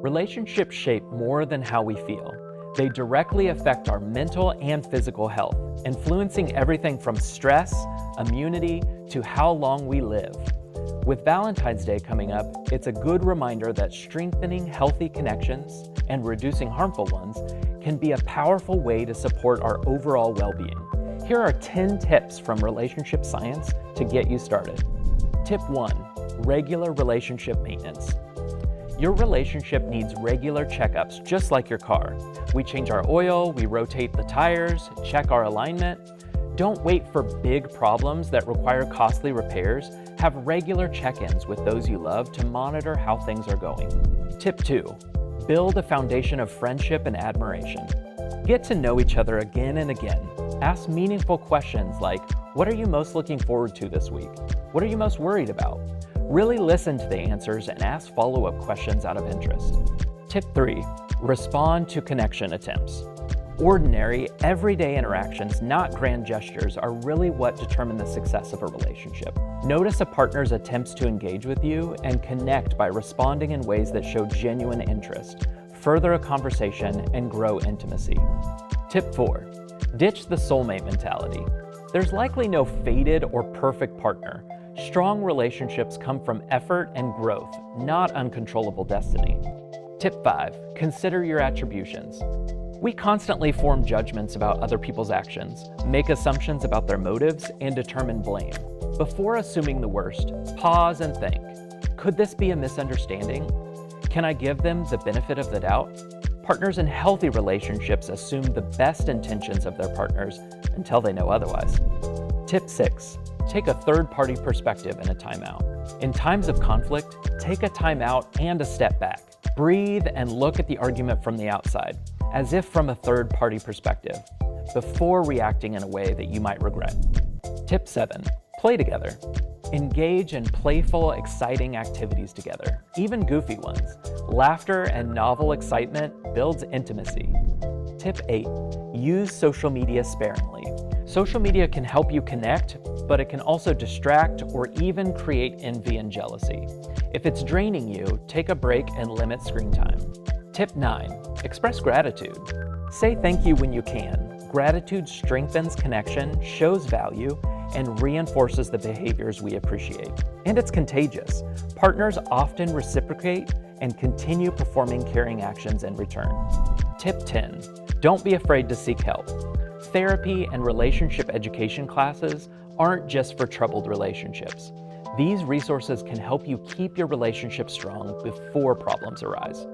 Relationships shape more than how we feel. They directly affect our mental and physical health, influencing everything from stress, immunity, to how long we live. With Valentine's Day coming up, it's a good reminder that strengthening healthy connections and reducing harmful ones can be a powerful way to support our overall well-being. Here are 10 tips from relationship science to get you started. Tip 1. Regular relationship maintenance. Your relationship needs regular checkups, just like your car. We change our oil, we rotate the tires, check our alignment. Don't wait for big problems that require costly repairs. Have regular check-ins with those you love to monitor how things are going. Tip 2. Build a foundation of friendship and admiration. Get to know each other again and again. Ask meaningful questions like, what are you most looking forward to this week? What are you most worried about? Really listen to the answers and ask follow-up questions out of interest. Tip 3. Respond to connection attempts. Ordinary, everyday interactions, not grand gestures, are really what determine the success of a relationship. Notice a partner's attempts to engage with you and connect by responding in ways that show genuine interest, further a conversation, and grow intimacy. Tip 4. Ditch the soulmate mentality. There's likely no fated or perfect partner. Strong relationships come from effort and growth, not uncontrollable destiny. Tip 5. Consider your attributions. We constantly form judgments about other people's actions, make assumptions about their motives, and determine blame. Before assuming the worst, pause and think. Could this be a misunderstanding? Can I give them the benefit of the doubt? Partners in healthy relationships assume the best intentions of their partners until they know otherwise. Tip 6. Take a third-party perspective in a timeout. In times of conflict, take a timeout and a step back. Breathe and look at the argument from the outside, as if from a third-party perspective, before reacting in a way that you might regret. Tip 7. Play together. Engage in playful, exciting activities together, even goofy ones. Laughter and novel excitement builds intimacy. Tip 8. Use social media sparingly. Social media can help you connect, but it can also distract or even create envy and jealousy. If it's draining you, take a break and limit screen time. Tip 9. Express gratitude. Say thank you when you can. Gratitude strengthens connection, shows value, and reinforces the behaviors we appreciate. And it's contagious. Partners often reciprocate and continue performing caring actions in return. Tip 10. Don't be afraid to seek help. Therapy and relationship education classes aren't just for troubled relationships. These resources can help you keep your relationship strong before problems arise.